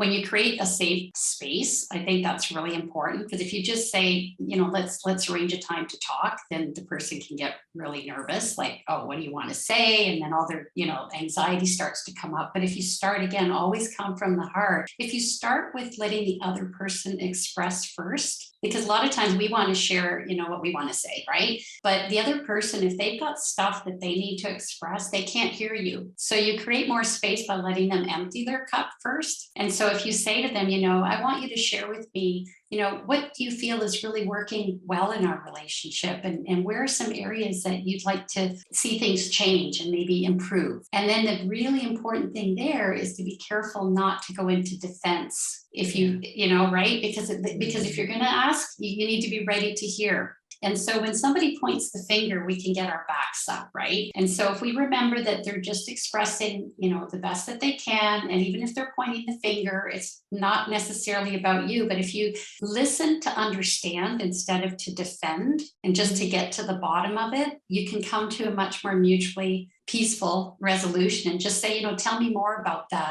when you create a safe space, I think that's really important because if you just say, let's arrange a time to talk, then the person can get really nervous, like, oh, what do you want to say? And then all their, anxiety starts to come up. But if you start again, always come from the heart. If you start with letting the other person express first, because a lot of times we want to share, what we want to say, right? But the other person, if they've got stuff that they need to express, they can't hear you. So you create more space by letting them empty their cup first. And so if you say to them, I want you to share with me, what do you feel is really working well in our relationship? And where are some areas that you'd like to see things change and maybe improve? And then the really important thing there is to be careful not to go into defense if right? Because if you're going to ask, you need to be ready to hear. And so when somebody points the finger, we can get our backs up, right? And so if we remember that they're just expressing, the best that they can, and even if they're pointing the finger, it's not necessarily about you, but if you listen to understand instead of to defend and just to get to the bottom of it, you can come to a much more mutually peaceful resolution and just say, tell me more about that.